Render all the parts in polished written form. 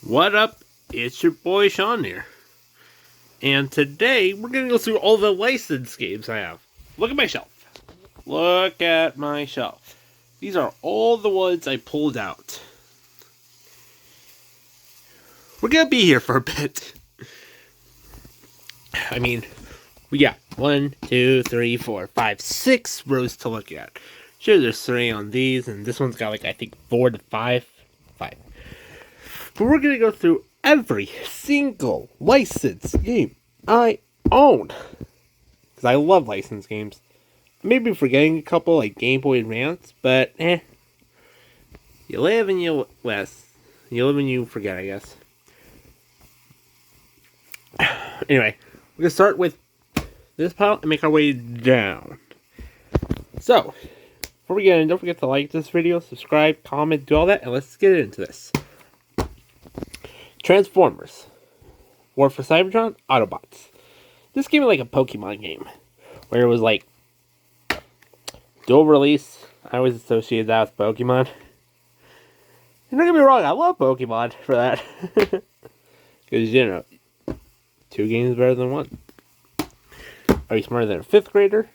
What up? It's your boy Sean here. And today we're going to go through all the licensed games I have. Look at my shelf. Look at my shelf. These are all the ones I pulled out. We're going to be here for a bit. I mean, we got 1, 2, 3, 4, 5, 6 rows to look at. Sure, there's 3 on these, and this one's got like, I think 4 to 5. 5. But we're going to go through every single licensed game I own. Because I love licensed games. I may be forgetting a couple like Game Boy Advance, but you live and you live and you forget, I guess. Anyway, we're going to start with this pile and make our way down. So, before we get in, don't forget to like this video, subscribe, comment, do all that, and let's get into this. Transformers. War for Cybertron, Autobots. This game is like a Pokemon game, where it was like dual release. I always associate that with Pokemon. And don't get me wrong, I love Pokemon for that. Because, you know, 2 games better than 1. Are you smarter than a 5th grader?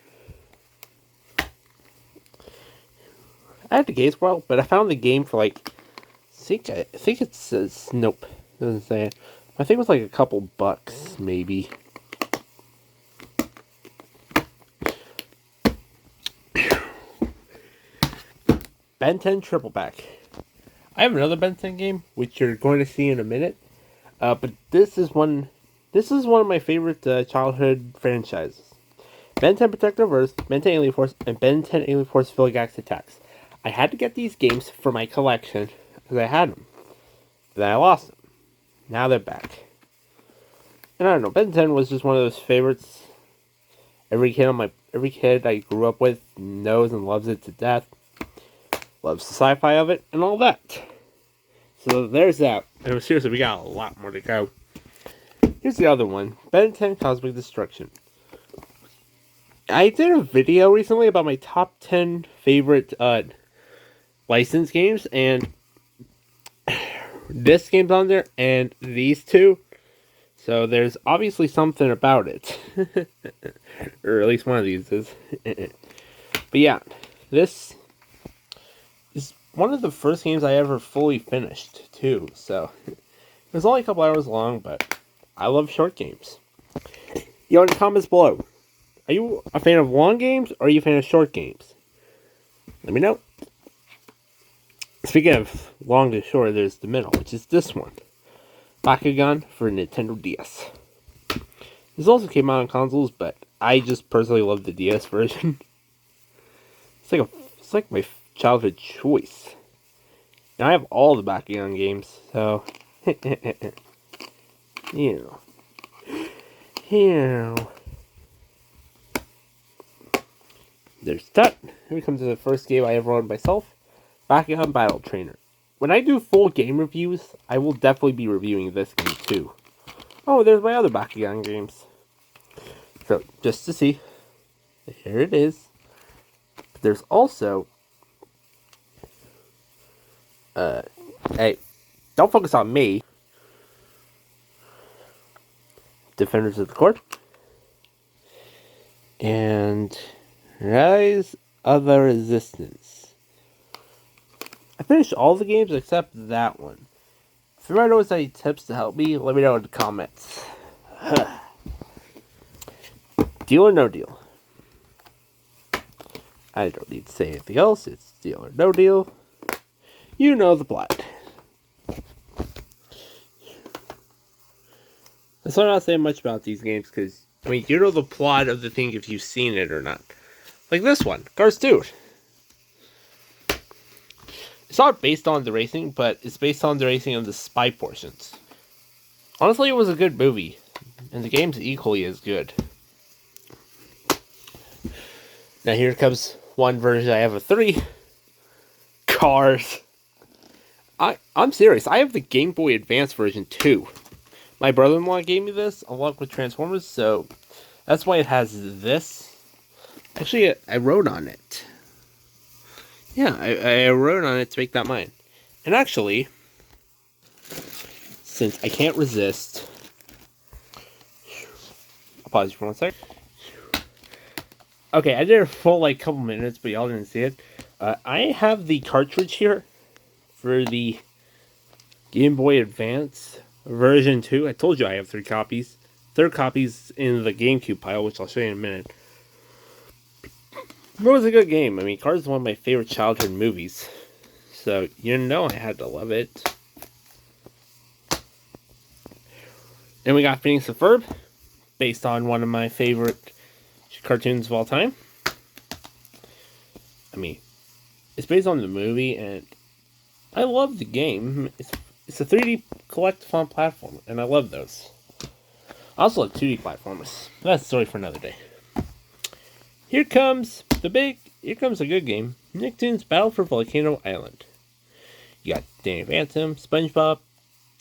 I had to guess well, but I found the game for like, I think it says, nope, it doesn't say it. I think it was like a couple bucks, maybe. Ben 10 Triple Pack. I have another Ben 10 game, which you're going to see in a minute. But this is one of my favorite childhood franchises. Ben 10 Protective Earth, Ben 10 Alien Force, and Ben 10 Alien Force Philogax Attacks. I had to get these games for my collection because I had them. Then I lost them. Now they're back. And I don't know, Ben 10 was just one of those favorites. Every kid I grew up with knows and loves it to death. Loves the sci-fi of it and all that. So there's that. And seriously, we got a lot more to go. Here's the other one. Ben 10 Cosmic Destruction. I did a video recently about my top 10 favorite licensed games, and this game's on there, and these 2. So there's obviously something about it. Or at least one of these is. But yeah, this is one of the first games I ever fully finished, too. So it was only a couple hours long, but I love short games. You know, in the comments below, are you a fan of long games, or are you a fan of short games? Let me know. Speaking of long to short, there's the middle, which is this one. Bakugan for Nintendo DS. This also came out on consoles, but I just personally love the DS version. It's like my childhood choice. Now I have all the Bakugan games, so you know. There's that. Here comes the first game I ever owned myself. Bakugan Battle Trainer. When I do full game reviews, I will definitely be reviewing this game too. Oh, there's my other Bakugan games. So, just to see. Here it is. But there's also... hey, don't focus on me. Defenders of the Court. And... Rise of the Resistance. I finished all the games except that one. If anyone knows any tips to help me, let me know in the comments. Deal or no deal? I don't need to say anything else. It's deal or no deal. You know the plot. So I'm not saying much about these games because, I mean, you know the plot of the thing if you've seen it or not. Like this one, Cars 2. It's not based on the racing, but it's based on the racing of the spy portions. Honestly, it was a good movie, and the game's equally as good. Now here comes one version I have of 3. Cars. I'm serious, I have the Game Boy Advance version too. My brother-in-law gave me this, along with Transformers, so that's why it has this. Actually, I wrote on it. Yeah, I wrote on it to make that mine. And actually, since I can't resist. I'll pause you for 1 sec. Okay, I did a full like couple minutes, but y'all didn't see it. I have the cartridge here for the Game Boy Advance version 2. I told you I have 3 copies. Third copy's in the GameCube pile, which I'll show you in a minute. It was a good game. I mean, Cars is one of my favorite childhood movies. So, you know I had to love it. Then we got Phineas and Ferb, based on one of my favorite cartoons of all time. I mean, it's based on the movie, and I love the game. It's a 3D collectathon platform, and I love those. I also love 2D platformers. That's a story for another day. Here comes a good game. Nicktoons Battle for Volcano Island. You got Danny Phantom, SpongeBob,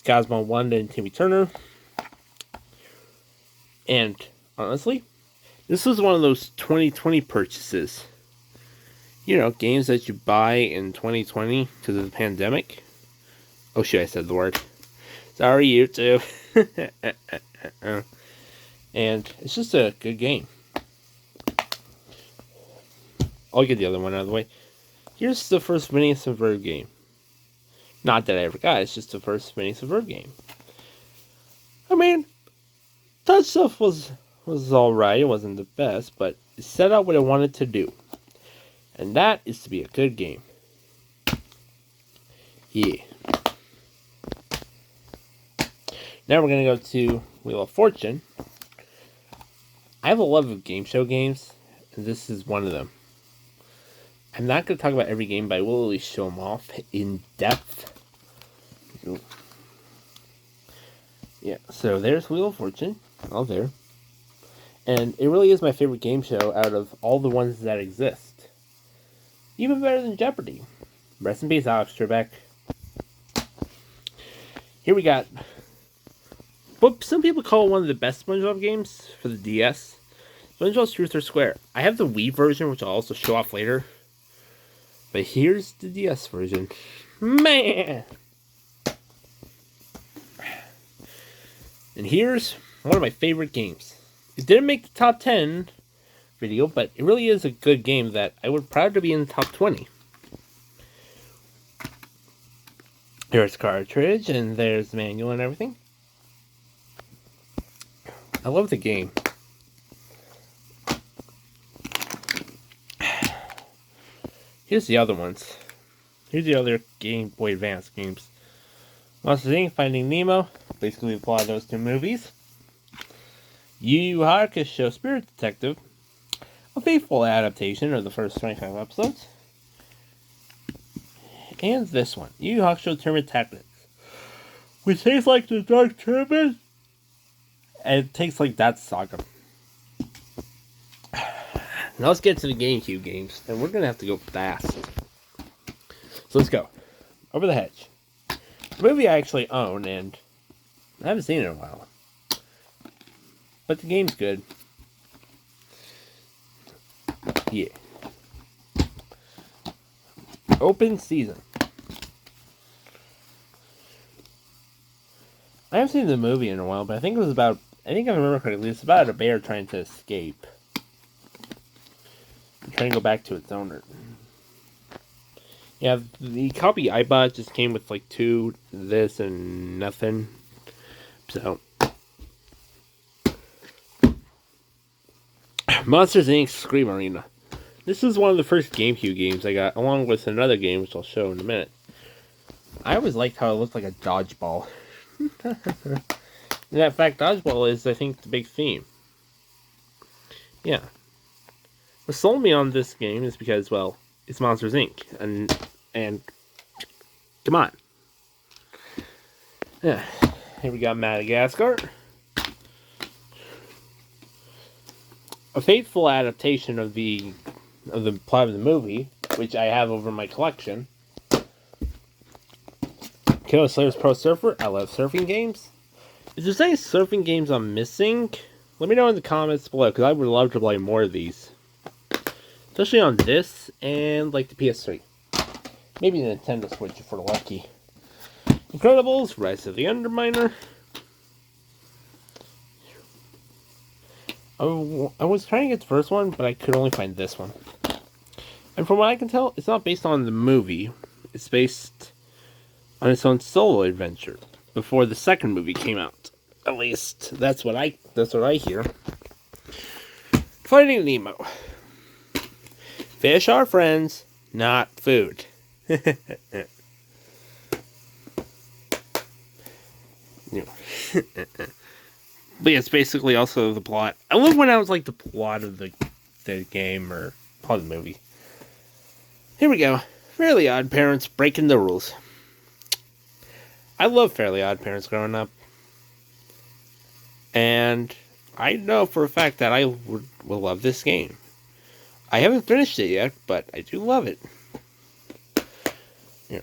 Cosmo, Wanda, and Timmy Turner. And honestly, this was one of those 2020 purchases. You know, games that you buy in 2020 because of the pandemic. Oh shit, I said the word. Sorry, YouTube. And it's just a good game. I'll get the other one out of the way. Here's the first Phineas and Ferb game. Not that I ever got, it's just the first Phineas and Ferb game. I mean, that stuff was alright, it wasn't the best, but it set out what it wanted to do. And that is to be a good game. Yeah. Now we're going to go to Wheel of Fortune. I have a love of game show games, and this is one of them. I'm not going to talk about every game, but I will at least show them off in depth. Yeah, so there's Wheel of Fortune. All there. And it really is my favorite game show out of all the ones that exist. Even better than Jeopardy. Rest in peace, Alex Trebek. Here we got what some people call one of the best SpongeBob games for the DS. SpongeBob's Truth or Square. I have the Wii version, which I'll also show off later. But here's the DS version. Man! And here's one of my favorite games. It didn't make the top 10 video, but it really is a good game that I would proud to be in the top 20. Here's Cartridge, and there's the manual and everything. I love the game. Here's the other ones. Here's the other Game Boy Advance games. Monsters Inc. Finding Nemo. Basically the plot of those 2 movies. Yu Yu Hakusho Spirit Detective. A faithful adaptation of the first 25 episodes. And this one. Yu Yu Hakusho Tournament Tactics. Which tastes like the Dark Tournament. And it tastes like that saga. Now let's get to the GameCube games. And we're going to have to go fast. So let's go. Over the Hedge. A movie I actually own, and I haven't seen it in a while. But the game's good. Yeah. Open Season. I haven't seen the movie in a while, but I think it was about, I think if I remember correctly, it's about a bear trying to escape. Trying to go back to its owner. Yeah, the copy I bought just came with like 2, this, and nothing. So. Monsters Inc. Scream Arena. This is one of the first GameCube games I got, along with another game, which I'll show in a minute. I always liked how it looked like a dodgeball. In fact, dodgeball is, I think, the big theme. Yeah. What sold me on this game is because, well, it's Monsters Inc. And come on. Yeah. Here we got Madagascar. A faithful adaptation of the plot of the movie, which I have over my collection. Killer Slayer's Pro Surfer. I love surfing games. If there's any surfing games I'm missing, let me know in the comments below, because I would love to play more of these. Especially on this and like the PS3. Maybe the Nintendo Switch if we're lucky. Incredibles, Rise of the Underminer. I was trying to get the first one, but I could only find this one. And from what I can tell, it's not based on the movie. It's based on its own solo adventure before the second movie came out. At least that's what I hear. Finding Nemo. Fish are friends, not food. But yeah, it's basically also the plot. I love when I was like the plot of the game or plot of the movie. Here we go. Fairly Odd Parents breaking the rules. I love Fairly Odd Parents growing up. And I know for a fact that I will love this game. I haven't finished it yet, but I do love it. Yeah.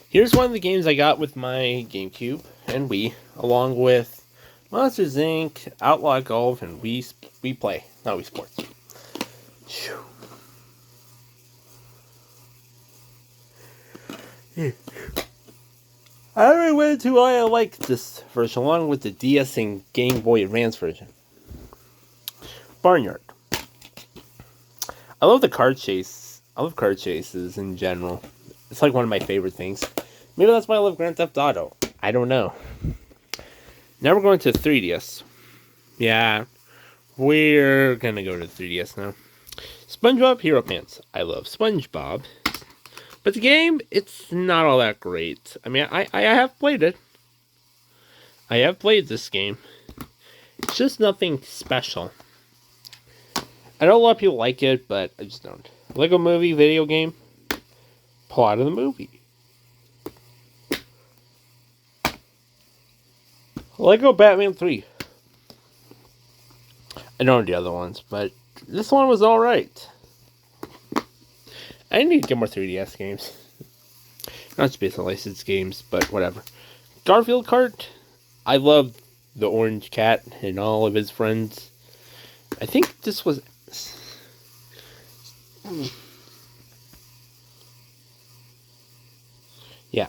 Here's one of the games I got with my GameCube and Wii, along with Monsters Inc., Outlaw Golf, and Wii Play. Not Wii Sports. I already went into why I like this version, along with the DS and Game Boy Advance version. Barnyard. I love the car chase. I love car chases in general. It's like one of my favorite things. Maybe that's why I love Grand Theft Auto. I don't know. Now we're going to 3DS. Yeah, we're gonna go to 3DS now. SpongeBob Hero Pants. I love SpongeBob. But the game, it's not all that great. I mean, I have played it. I have played this game. It's just nothing special. I know a lot of people like it, but I just don't. Lego Movie video game. Plot of the movie. Lego Batman 3. I don't know the other ones, but this one was alright. I need to get more 3DS games. Not just based on licensed games, but whatever. Garfield Kart. I love the orange cat and all of his friends. I think this was... Yeah.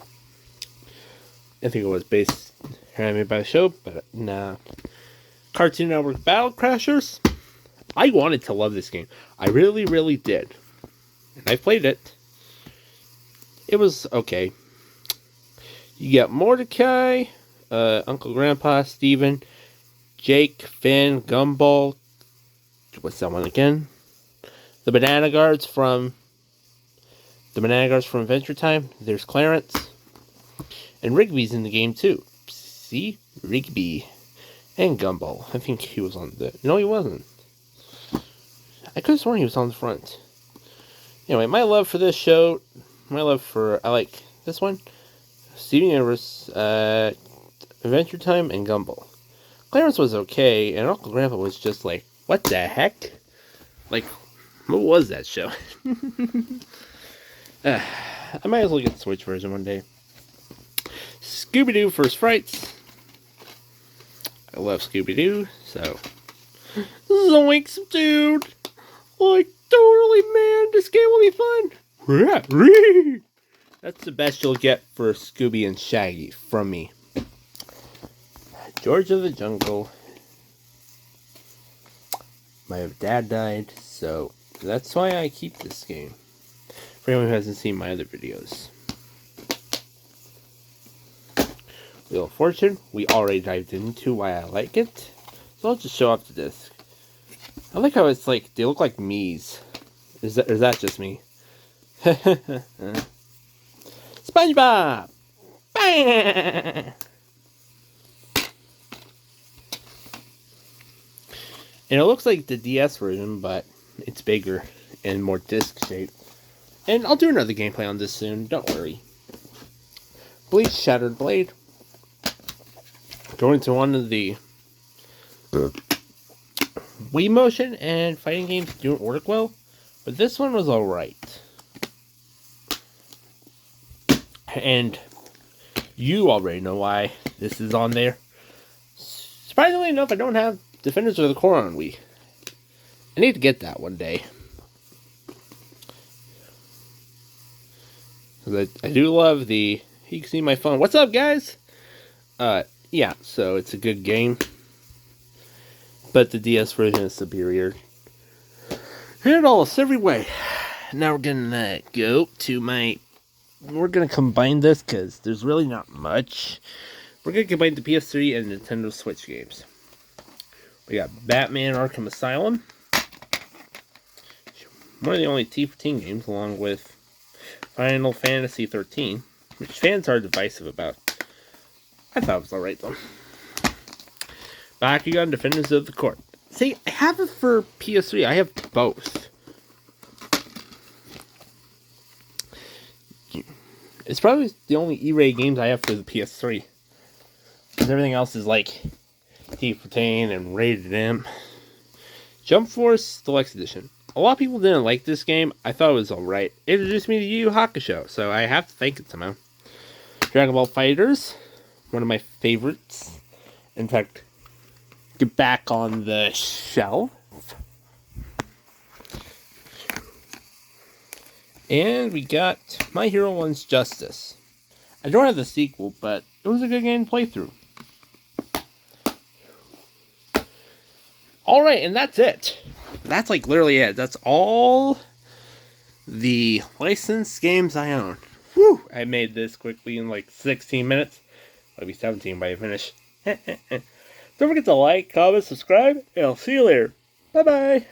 I think it was based by the show, but nah. Cartoon Network Battle Crashers. I wanted to love this game. I really, really did. And I played it. It was okay. You get Mordecai, Uncle Grandpa, Steven, Jake, Finn, Gumball. What's that one again? The Banana Guards from Adventure Time. There's Clarence. And Rigby's in the game too. See? Rigby. And Gumball. I think he was on the... No, he wasn't. I could have sworn he was on the front. Anyway, my love for this show... I like this one. Steven Universe, Adventure Time, and Gumball. Clarence was okay, and Uncle Grandpa was just like, what the heck? Like, what was that show? I might as well get the Switch version one day. ScoobyDoo First Frights. I love ScoobyDoo, so... Zoinks, dude! Like, totally, man! This game will be fun! That's the best you'll get for Scooby and Shaggy from me. George of the Jungle. My dad died, so that's why I keep this game. For anyone who hasn't seen my other videos. Wheel of Fortune, we already dived into why I like it. So I'll just show off the disc. I like how it's like, they look like Mii's. Is that just me? SpongeBob! Bang! And it looks like the DS version, but it's bigger and more disc shaped. And I'll do another gameplay on this soon, don't worry. Bleach Shattered Blade. Going to one of the Wii Motion and fighting games don't work well, but this one was alright. And you already know why this is on there. Surprisingly enough, I don't have Defenders of the Core on Wii. I need to get that one day. 'Cause I do love the... You can see my phone. What's up, guys? Yeah, so it's a good game. But the DS version is superior. In almost every way. Now we're gonna go to my... We're gonna combine this because there's really not much. We're gonna combine the PS3 and Nintendo Switch games. We got Batman Arkham Asylum. One of the only T15 games, along with Final Fantasy 13, which fans are divisive about. I thought it was alright though. Bakugan Defenders of the Court. See, I have it for PS3. I have both. It's probably the only E-Ray games I have for the PS3. Because everything else is like T14 and Rated M. Jump Force Deluxe Edition. A lot of people didn't like this game. I thought it was alright. It introduced me to Yu Yu Hakusho, so I have to thank it somehow. Dragon Ball FighterZ. One of my favorites. In fact, get back on the shelf. And we got My Hero One's Justice. I don't have the sequel, but it was a good game to play through. Alright, and that's it. That's like literally it. That's all the licensed games I own. Whew! I made this quickly in like 16 minutes. Maybe 17 by the finish. Don't forget to like, comment, subscribe, and I'll see you later. Bye-bye.